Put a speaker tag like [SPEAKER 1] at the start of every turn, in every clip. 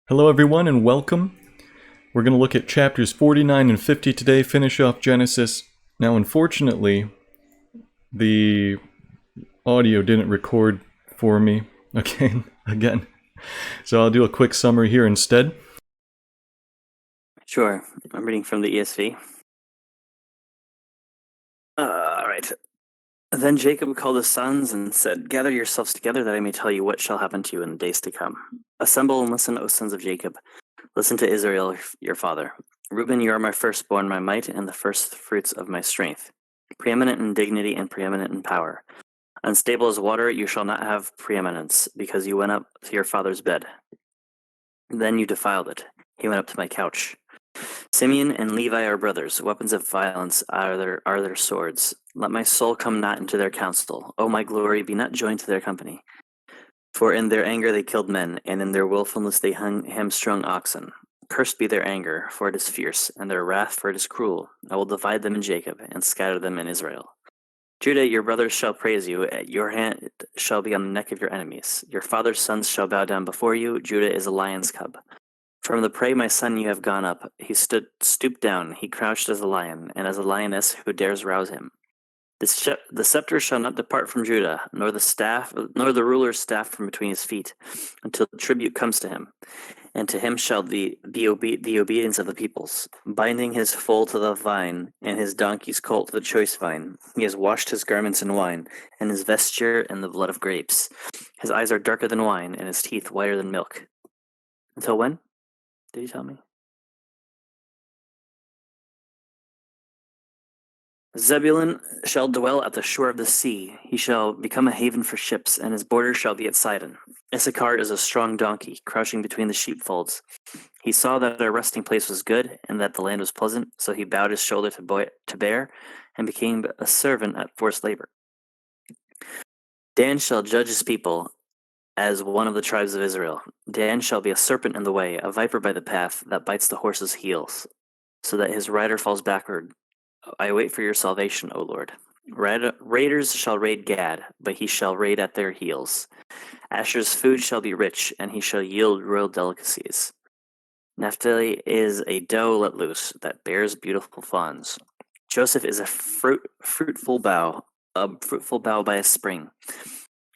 [SPEAKER 1] Hello, everyone, and welcome. We're going to look at chapters 49 and 50 today, finish off Genesis. Now, unfortunately, the audio didn't record for me again. So I'll do a quick summary here instead.
[SPEAKER 2] Sure. I'm reading from the ESV. All right. Then Jacob called his sons and said, "Gather yourselves together that I may tell you what shall happen to you in the days to come. Assemble and listen, O sons of Jacob. Listen to Israel, your father. Reuben, you are my firstborn, my might, and the first fruits of my strength. Preeminent in dignity and preeminent in power. Unstable as water, you shall not have preeminence, because you went up to your father's bed. Then you defiled it. He went up to my couch. Simeon and Levi are brothers. Weapons of violence are their swords. Let my soul come not into their counsel. O my glory, be not joined to their company. For in their anger they killed men, and in their willfulness they hamstrung oxen. Cursed be their anger, for it is fierce, and their wrath, for it is cruel. I will divide them in Jacob, and scatter them in Israel. Judah, your brothers shall praise you. Your hand shall be on the neck of your enemies. Your father's sons shall bow down before you. Judah is a lion's cub. From the prey, my son, you have gone up. He stooped down. He crouched as a lion, and as a lioness who dares rouse him. The scepter shall not depart from Judah, nor the ruler's staff from between his feet, until the tribute comes to him. And to him shall be the obedience of the peoples, binding his foal to the vine, and his donkey's colt to the choice vine. He has washed his garments in wine, and his vesture in the blood of grapes. His eyes are darker than wine, and his teeth whiter than milk. Until when? Did he tell me? Zebulun shall dwell at the shore of the sea. He shall become a haven for ships, and his border shall be at Sidon. Issachar is a strong donkey, crouching between the sheepfolds. He saw that our resting place was good, and that the land was pleasant, so he bowed his shoulder to bear, and became a servant at forced labor. Dan shall judge his people as one of the tribes of Israel. Dan shall be a serpent in the way, a viper by the path, that bites the horse's heels, so that his rider falls backward. I wait for your salvation, O Lord. Raiders shall raid Gad, but he shall raid at their heels. Asher's food shall be rich, and he shall yield royal delicacies. Naphtali is a doe let loose, that bears beautiful fawns. Joseph is a fruitful bough by a spring.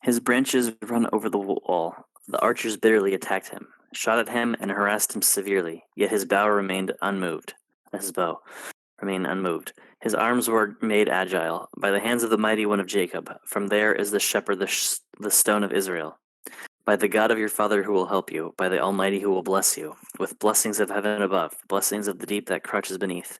[SPEAKER 2] His branches run over the wall. The archers bitterly attacked him, shot at him, and harassed him severely. Yet his bow remained unmoved. His arms were made agile by the hands of the mighty one of Jacob. From there is the shepherd, the stone of Israel. By the God of your father who will help you, by the Almighty who will bless you, with blessings of heaven above, blessings of the deep that crouches beneath,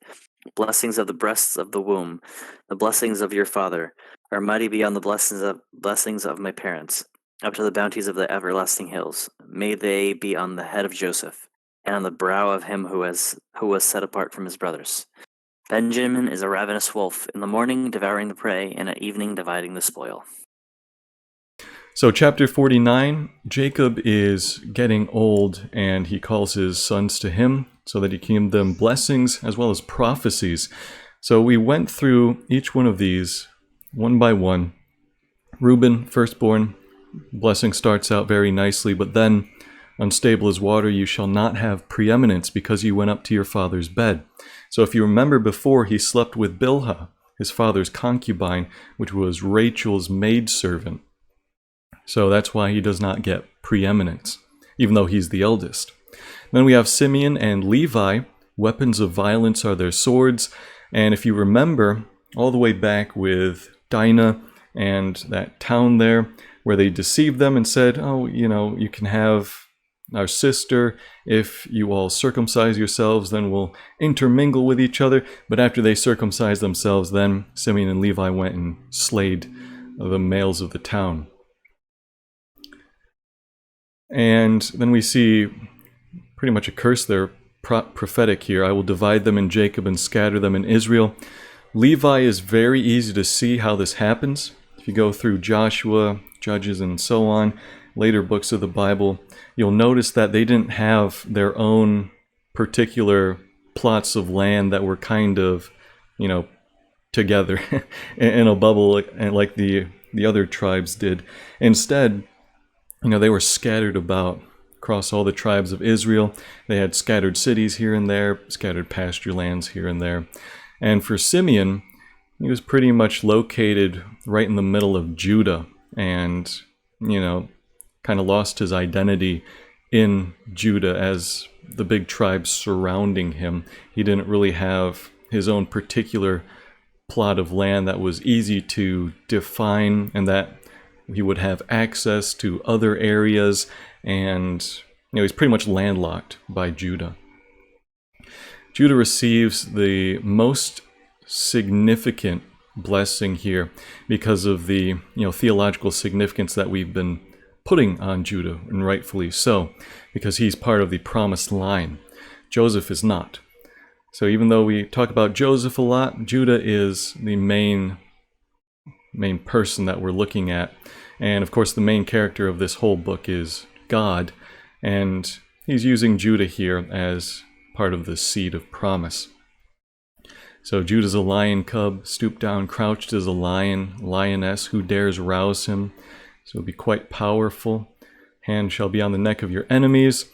[SPEAKER 2] blessings of the breasts of the womb, the blessings of your father are mighty beyond the blessings of my parents, up to the bounties of the everlasting hills. May they be on the head of Joseph, and on the brow of him who was set apart from his brothers. Benjamin is a ravenous wolf, in the morning devouring the prey, and at evening dividing the spoil.
[SPEAKER 1] So chapter 49, Jacob is getting old, and he calls his sons to him so that he can give them blessings as well as prophecies. So we went through each one of these one by one. Reuben, firstborn, blessing starts out very nicely, but then, unstable as water, you shall not have preeminence because you went up to your father's bed. So if you remember before, he slept with Bilhah, his father's concubine, which was Rachel's maidservant. So that's why he does not get preeminence, even though he's the eldest. Then we have Simeon and Levi. Weapons of violence are their swords. And if you remember, all the way back with Dinah and that town there, where they deceived them and said, you can have our sister. If you all circumcise yourselves, then we'll intermingle with each other. But after they circumcised themselves, then Simeon and Levi went and slayed the males of the town. And then we see pretty much a curse there, prophetic here. I will divide them in Jacob and scatter them in Israel. Levi is very easy to see how this happens. If you go through Joshua, Judges, and so on, later books of the Bible, you'll notice that they didn't have their own particular plots of land that were kind of, together in a bubble like the other tribes did. Instead, they were scattered about across all the tribes of Israel. They had scattered cities here and there, scattered pasture lands here and there. And for Simeon, he was pretty much located right in the middle of Judah and, kind of lost his identity in Judah as the big tribes surrounding him. He didn't really have his own particular plot of land that was easy to define and that he would have access to other areas, and he's pretty much landlocked by Judah. Judah receives the most significant blessing here because of the theological significance that we've been putting on Judah, and rightfully so, because he's part of the promised line. Joseph is not. So even though we talk about Joseph a lot, Judah is the main person that we're looking at. And of course the main character of this whole book is God, and he's using Judah here as part of the seed of promise. So Judah's a lion cub, stooped down, crouched as a lion, lioness, who dares rouse him? So it'll be quite powerful. Hand shall be on the neck of your enemies.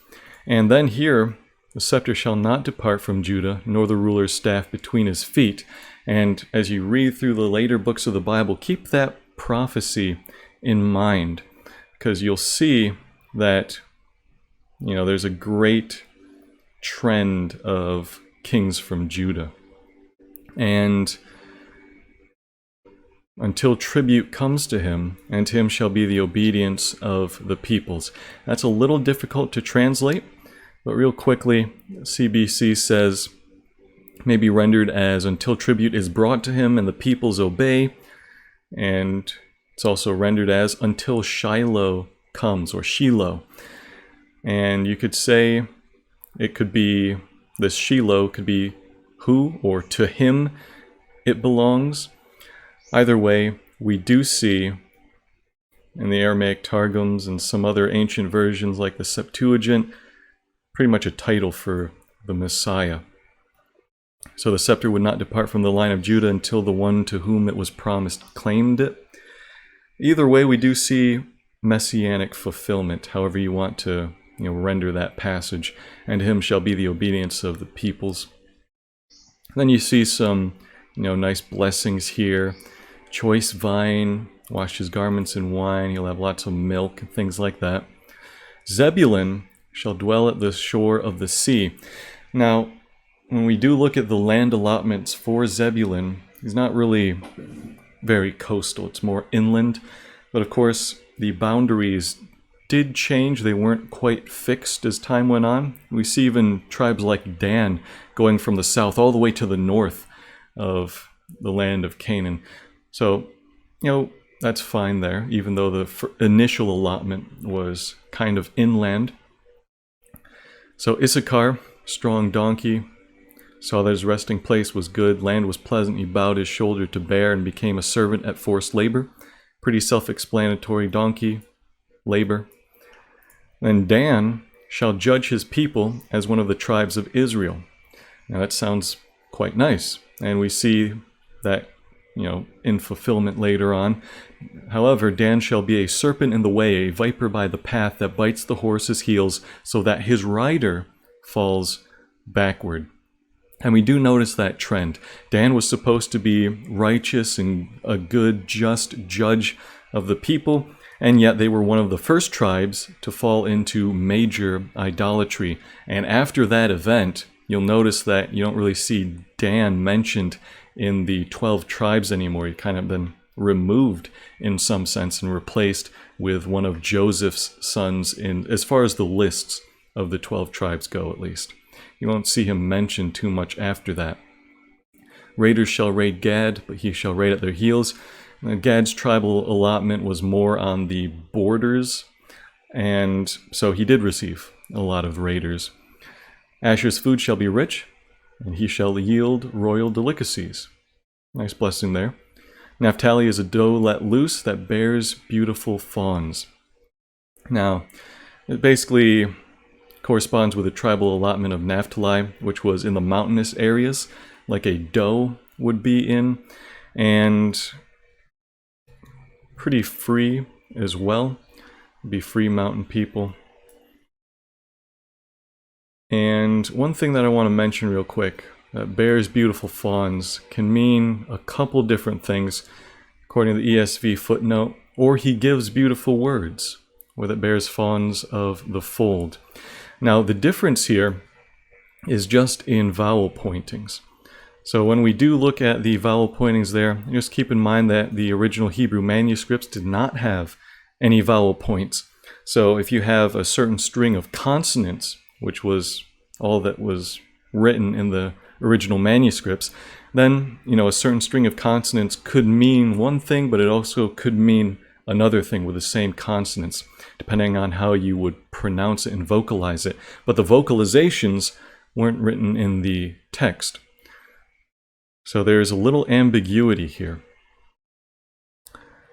[SPEAKER 1] And then here, the scepter shall not depart from Judah, nor the ruler's staff between his feet. And as you read through the later books of the Bible, keep that prophecy in mind, because you'll see that, there's a great trend of kings from Judah. And until tribute comes to him, and to him shall be the obedience of the peoples. That's a little difficult to translate, but real quickly, CBC says, may be rendered as until tribute is brought to him and the peoples obey, and it's also rendered as until Shiloh comes, or Shiloh. And you could say it could be, this Shiloh could be who, or to him it belongs. Either way, we do see in the Aramaic Targums and some other ancient versions like the Septuagint, pretty much a title for the Messiah. So the scepter would not depart from the line of Judah until the one to whom it was promised claimed it. Either way, we do see messianic fulfillment, however you want to render that passage. And to him shall be the obedience of the peoples. Then you see some nice blessings here. Choice vine, wash his garments in wine, he'll have lots of milk and things like that. Zebulun shall dwell at the shore of the sea. Now, when we do look at the land allotments for Zebulun, he's not really very coastal, it's more inland. But of course, the boundaries did change. They weren't quite fixed as time went on. We see even tribes like Dan going from the south all the way to the north of the land of Canaan. So, that's fine there, even though the initial allotment was kind of inland. So Issachar, strong donkey, saw that his resting place was good, land was pleasant, he bowed his shoulder to bear and became a servant at forced labor. Pretty self-explanatory, donkey, labor. Then Dan shall judge his people as one of the tribes of Israel. Now that sounds quite nice, and we see that in fulfillment later on. However, Dan shall be a serpent in the way, a viper by the path that bites the horse's heels, so that his rider falls backward. And we do notice that trend. Dan was supposed to be righteous and a good, just judge of the people, and yet they were one of the first tribes to fall into major idolatry. And after that event, you'll notice that you don't really see Dan mentioned in the 12 tribes anymore. He kind of been removed in some sense and replaced with one of Joseph's sons, in as far as the lists of the 12 tribes go, at least. You won't see him mentioned too much after that. Raiders shall raid Gad, but he shall raid at their heels. Gad's tribal allotment was more on the borders, and so he did receive a lot of raiders. Asher's food shall be rich, and he shall yield royal delicacies. Nice blessing there. Naphtali is a doe let loose that bears beautiful fawns. Now, it basically corresponds with the tribal allotment of Naphtali, which was in the mountainous areas, like a doe would be in, and pretty free as well. Be free mountain people. And one thing that I want to mention real quick, that bears beautiful fawns can mean a couple different things, according to the ESV footnote, or he gives beautiful words, or that bears fawns of the fold. Now, the difference here is just in vowel pointings. So when we do look at the vowel pointings there, just keep in mind that the original Hebrew manuscripts did not have any vowel points. So if you have a certain string of consonants, which was all that was written in the original manuscripts, then, a certain string of consonants could mean one thing, but it also could mean another thing with the same consonants, depending on how you would pronounce it and vocalize it. But the vocalizations weren't written in the text. So there's a little ambiguity here.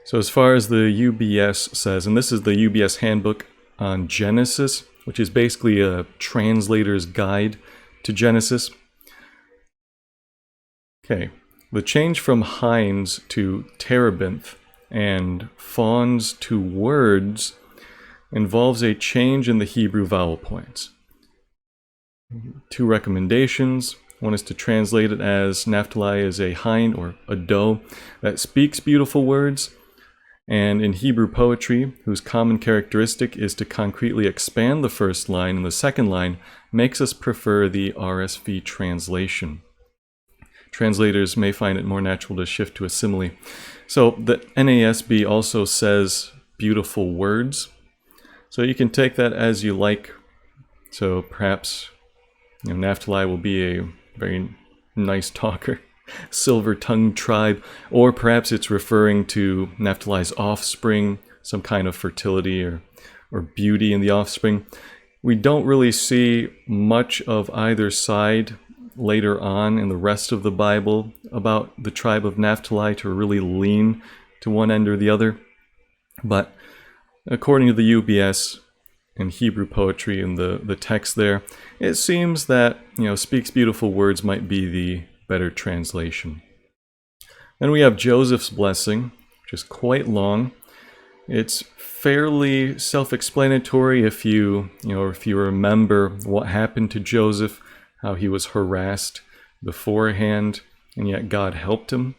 [SPEAKER 1] So as far as the UBS says, and this is the UBS handbook on Genesis, which is basically a translator's guide to Genesis. Okay, the change from hinds to terebinth and fawns to words involves a change in the Hebrew vowel points. Two recommendations. One is to translate it as Naphtali is a hind or a doe that speaks beautiful words, and in Hebrew poetry, whose common characteristic is to concretely expand the first line, and the second line makes us prefer the RSV translation. Translators may find it more natural to shift to a simile. So the NASB also says beautiful words. So you can take that as you like. So perhaps Naphtali will be a very nice talker, silver-tongued tribe, or perhaps it's referring to Naphtali's offspring, some kind of fertility or beauty in the offspring. We don't really see much of either side later on in the rest of the Bible about the tribe of Naphtali to really lean to one end or the other. But according to the UBS and Hebrew poetry in the text there, it seems that, speaks beautiful words might be the better translation. Then we have Joseph's blessing, which is quite long. It's fairly self-explanatory if you remember what happened to Joseph, how he was harassed beforehand, and yet God helped him.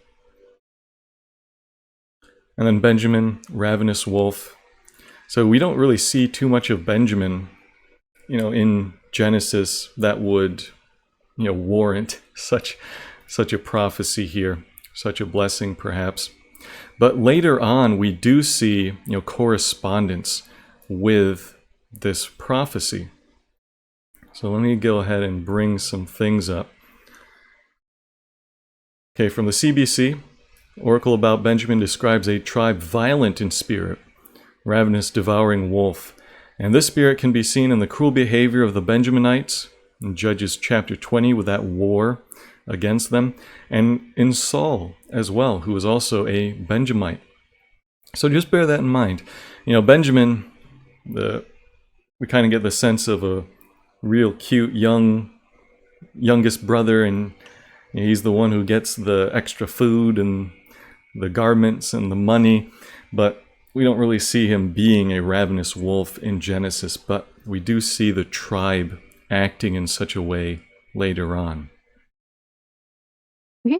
[SPEAKER 1] And then Benjamin, ravenous wolf. So we don't really see too much of Benjamin, in Genesis that would, warrant such a prophecy here, such a blessing perhaps. But later on, we do see, correspondence with this prophecy. So let me go ahead and bring some things up. Okay, from the CBC, Oracle about Benjamin describes a tribe violent in spirit, ravenous, devouring wolf. And this spirit can be seen in the cruel behavior of the Benjaminites in Judges chapter 20 with that war against them, and in Saul as well, who was also a Benjamite. So just bear that in mind. Benjamin, we kind of get the sense of a real cute youngest brother, and he's the one who gets the extra food and the garments and the money, but we don't really see him being a ravenous wolf in Genesis, but we do see the tribe acting in such a way later on.
[SPEAKER 3] Okay.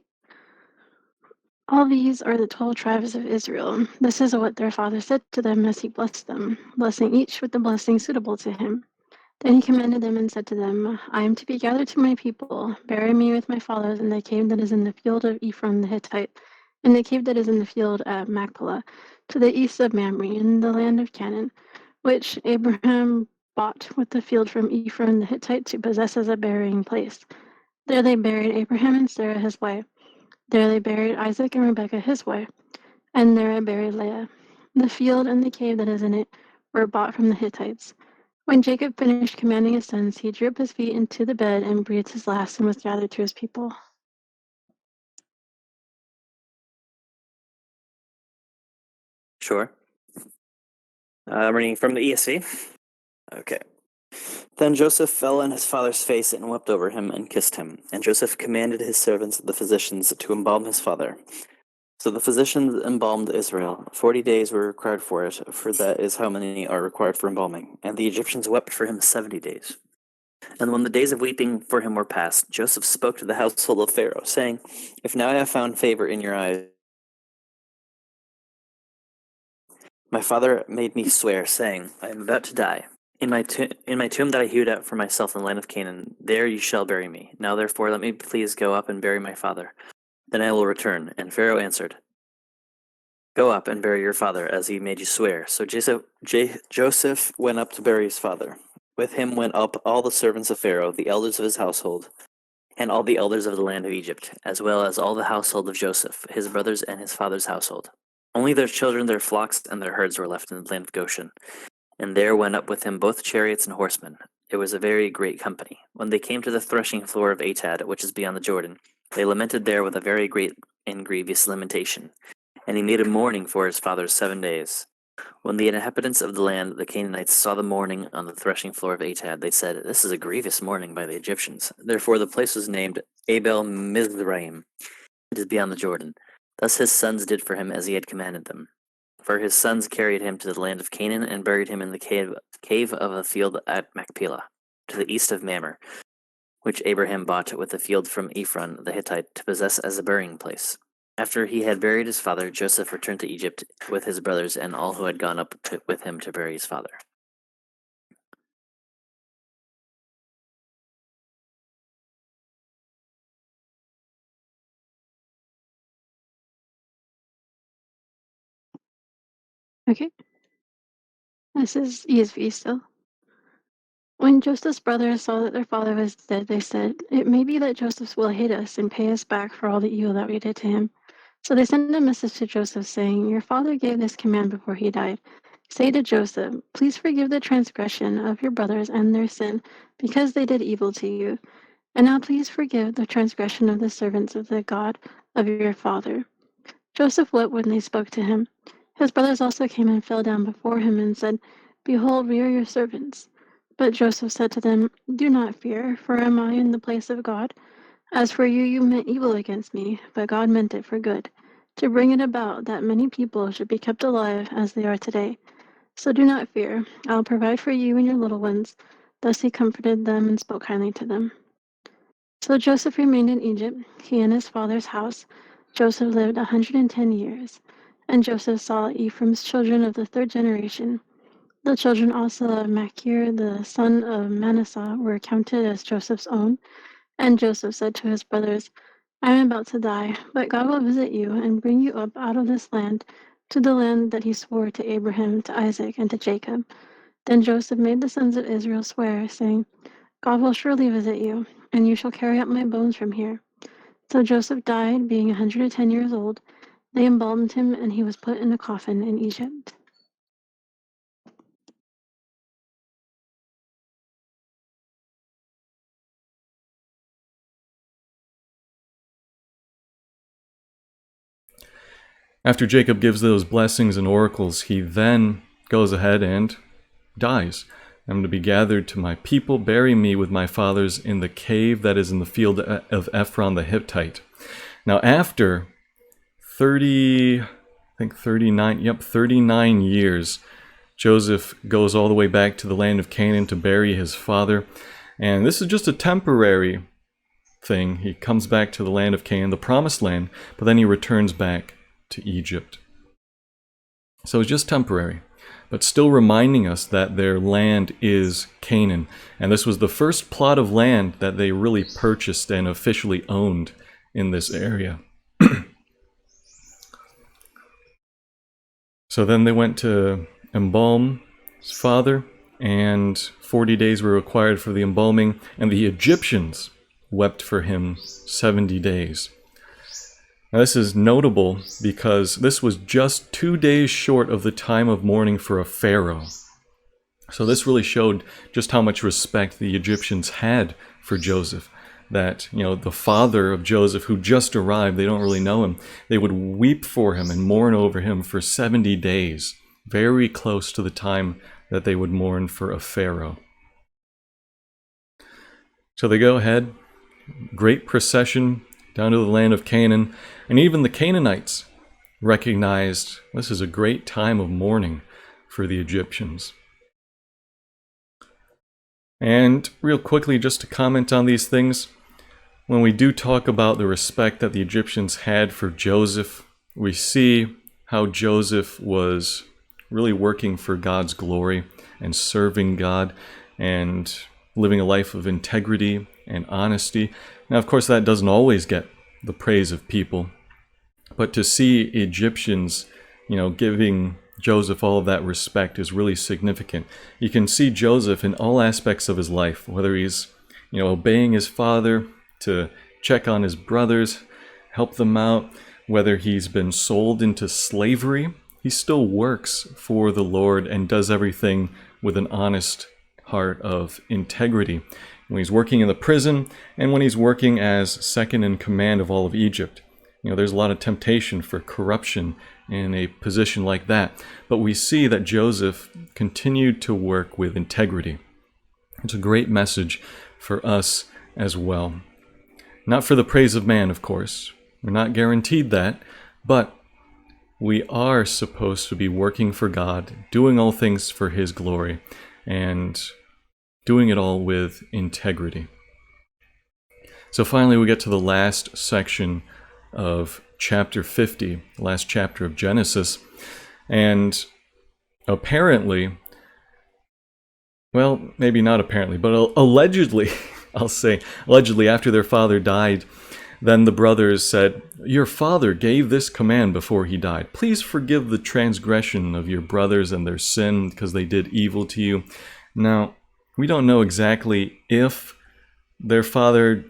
[SPEAKER 3] All these are the 12 tribes of Israel. This is what their father said to them as he blessed them, blessing each with the blessing suitable to him. Then he commanded them and said to them, I am to be gathered to my people. Bury me with my fathers in the cave that is in the field of Ephron the Hittite, in the cave that is in the field at Machpelah, to the east of Mamre, in the land of Canaan, which Abraham bought with the field from Ephron the Hittite to possess as a burying place. There they buried Abraham and Sarah his wife. There they buried Isaac and Rebekah his wife. And there I buried Leah. The field and the cave that is in it were bought from the Hittites. When Jacob finished commanding his sons, he drew up his feet into the bed and breathed his last and was gathered to his people.
[SPEAKER 2] Sure. I'm reading from the ESV. Okay. Then Joseph fell on his father's face and wept over him and kissed him. And Joseph commanded his servants, the physicians, to embalm his father. So the physicians embalmed Israel. 40 days were required for it, for that is how many are required for embalming. And the Egyptians wept for him 70 days. And when the days of weeping for him were past, Joseph spoke to the household of Pharaoh, saying, If now I have found favor in your eyes, my father made me swear, saying, I am about to die. In my tomb that I hewed out for myself in the land of Canaan, there you shall bury me. Now therefore let me please go up and bury my father. Then I will return. And Pharaoh answered, Go up and bury your father, as he made you swear. So Joseph went up to bury his father. With him went up all the servants of Pharaoh, the elders of his household, and all the elders of the land of Egypt, as well as all the household of Joseph, his brothers and his father's household. Only their children, their flocks, and their herds were left in the land of Goshen. And there went up with him both chariots and horsemen. It was a very great company. When they came to the threshing floor of Atad, which is beyond the Jordan, they lamented there with a very great and grievous lamentation. And he made a mourning for his father 7 days. When the inhabitants of the land, the Canaanites, saw the mourning on the threshing floor of Atad, they said, This is a grievous mourning by the Egyptians. Therefore the place was named Abel Mizraim. It is beyond the Jordan. Thus his sons did for him as he had commanded them. For his sons carried him to the land of Canaan and buried him in the cave of a field at Machpelah, to the east of Mamre, which Abraham bought with the field from Ephron the Hittite to possess as a burying place. After he had buried his father, Joseph returned to Egypt with his brothers and all who had gone up with him to bury his father.
[SPEAKER 3] Okay. This is ESV still. When Joseph's brothers saw that their father was dead, they said, It may be that Joseph will hate us and pay us back for all the evil that we did to him. So they sent a message to Joseph saying, Your father gave this command before he died. Say to Joseph, Please forgive the transgression of your brothers and their sin, because they did evil to you. And now please forgive the transgression of the servants of the God of your father. Joseph wept when they spoke to him. His brothers also came and fell down before him and said, Behold, we are your servants. But Joseph said to them, Do not fear, for am I in the place of God? As for you, you meant evil against me, but God meant it for good, to bring it about that many people should be kept alive as they are today. So do not fear, I will provide for you and your little ones. Thus he comforted them and spoke kindly to them. So Joseph remained in Egypt, he and his father's house. Joseph lived 110 years. And Joseph saw Ephraim's children of the third generation. The children also of Machir, the son of Manasseh, were counted as Joseph's own. And Joseph said to his brothers, I am about to die, but God will visit you and bring you up out of this land to the land that he swore to Abraham, to Isaac, and to Jacob. Then Joseph made the sons of Israel swear, saying, God will surely visit you, and you shall carry up my bones from here. So Joseph died, being 110 years old. They embalmed him, and he was put in a coffin in Egypt.
[SPEAKER 1] After Jacob gives those blessings and oracles, he then goes ahead and dies. I'm to be gathered to my people, bury me with my fathers in the cave that is in the field of Ephron the Hittite. Now after 39 years, Joseph goes all the way back to the land of Canaan to bury his father. And this is just a temporary thing. He comes back to the land of Canaan, the promised land, but then he returns back to Egypt. So it's just temporary, but still reminding us that their land is Canaan. And this was the first plot of land that they really purchased and officially owned in this area. So then they went to embalm his father, and 40 days were required for the embalming, and the Egyptians wept for him 70 days. Now this is notable because this was just 2 days short of the time of mourning for a pharaoh. So this really showed just how much respect the Egyptians had for Joseph. That, the father of Joseph, who just arrived, they don't really know him, they would weep for him and mourn over him for 70 days, very close to the time that they would mourn for a pharaoh. So they go ahead, great procession down to the land of Canaan, and even the Canaanites recognized this is a great time of mourning for the Egyptians. And real quickly, just to comment on these things, when we do talk about the respect that the Egyptians had for Joseph, we see how Joseph was really working for God's glory and serving God and living a life of integrity and honesty. Now, of course, that doesn't always get the praise of people, but to see Egyptians, giving Joseph all of that respect is really significant. You can see Joseph in all aspects of his life, whether he's, obeying his father to check on his brothers, help them out, whether he's been sold into slavery, he still works for the Lord and does everything with an honest heart of integrity. When he's working in the prison and when he's working as second in command of all of Egypt. There's a lot of temptation for corruption in a position like that. But we see that Joseph continued to work with integrity. It's a great message for us as well. Not for the praise of man, of course. We're not guaranteed that. But we are supposed to be working for God, doing all things for His glory, and doing it all with integrity. So finally, we get to the last section of chapter 50, the last chapter of Genesis. And apparently, well, maybe not apparently, but allegedly, I'll say, allegedly after their father died, then the brothers said, "Your father gave this command before he died. Please forgive the transgression of your brothers and their sin because they did evil to you." Now, we don't know exactly if their father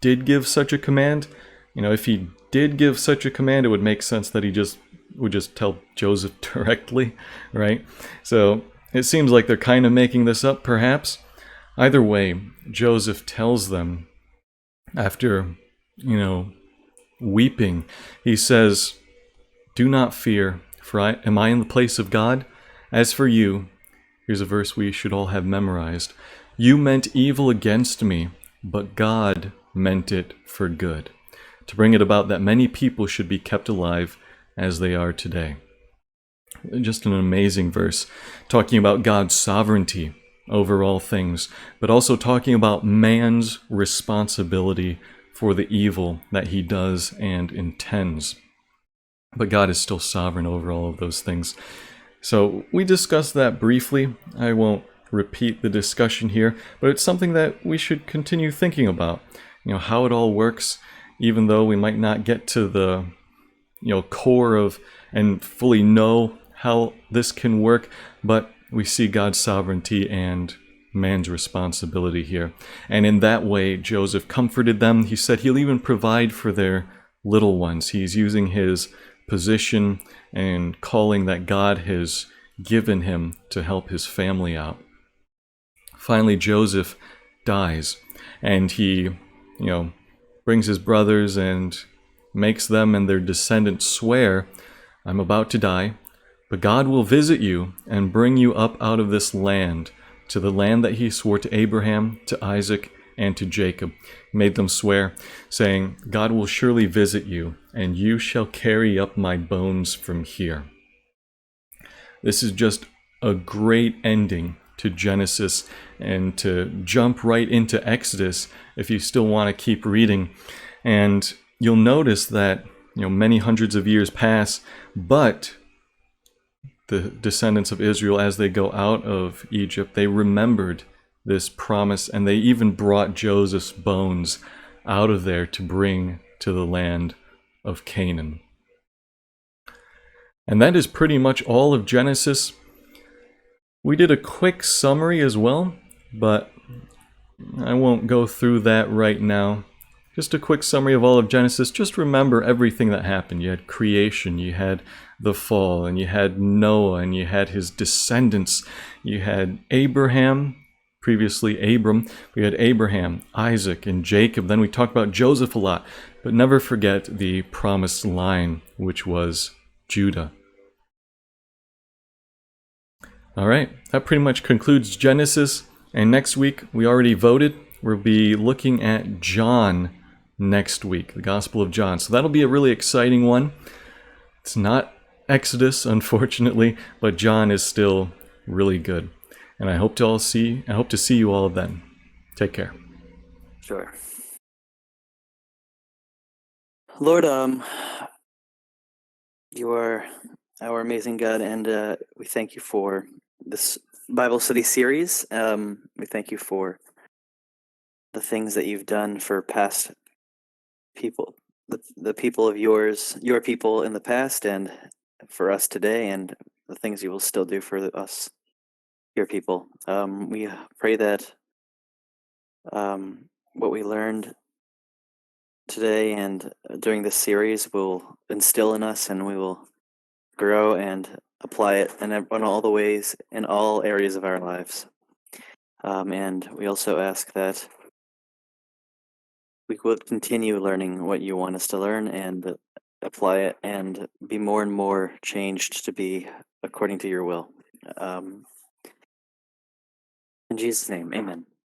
[SPEAKER 1] did give such a command. If he did give such a command, it would make sense that he would just tell Joseph directly, right? So it seems like they're kind of making this up, perhaps. Either way, Joseph tells them, after, weeping, he says, "Do not fear, for am I in the place of God? As for you," here's a verse we should all have memorized, "you meant evil against me, but God meant it for good, to bring it about that many people should be kept alive as they are today." Just an amazing verse, talking about God's sovereignty over all things, but also talking about man's responsibility for the evil that he does and intends. But God is still sovereign over all of those things. So we discussed that briefly. I won't repeat the discussion here, but it's something that we should continue thinking about. How it all works, even though we might not get to the core of and fully know how this can work, but we see God's sovereignty and man's responsibility here. And in that way, Joseph comforted them. He said he'll even provide for their little ones. He's using his position and calling that God has given him to help his family out. Finally, Joseph dies, and he, brings his brothers and makes them and their descendants swear, "I'm about to die, but God will visit you and bring you up out of this land, to the land that he swore to Abraham, to Isaac, and to Jacob." He made them swear, saying, "God will surely visit you, and you shall carry up my bones from here." This is just a great ending to Genesis, and to jump right into Exodus if you still want to keep reading. And you'll notice that many hundreds of years pass, but the descendants of Israel, as they go out of Egypt, they remembered this promise, and they even brought Joseph's bones out of there to bring to the land of Canaan. And that is pretty much all of Genesis. We did a quick summary as well, but I won't go through that right now. Just a quick summary of all of Genesis. Just remember everything that happened. You had creation, you had the fall, and you had Noah, and you had his descendants. You had Abraham, previously Abram. We had Abraham, Isaac, and Jacob. Then we talked about Joseph a lot. But never forget the promised line, which was Judah. All right, that pretty much concludes Genesis. And next week, we already voted. We'll be looking at John next week, the Gospel of John. So that'll be a really exciting one. It's not Exodus, unfortunately, but John is still really good. And I hope to see you all then. Take care.
[SPEAKER 2] Sure. Lord, you are our amazing God, and we thank you for this Bible study series. We thank you for the things that you've done for past people, the people of your people in the past, and for us today, and the things you will still do for us, your people. We pray that what we learned today and during this series will instill in us, and we will grow and apply it in all the ways, in all areas of our lives. And we also ask that we will continue learning what you want us to learn and apply it and be more and more changed to be according to your will. In Jesus' name, amen.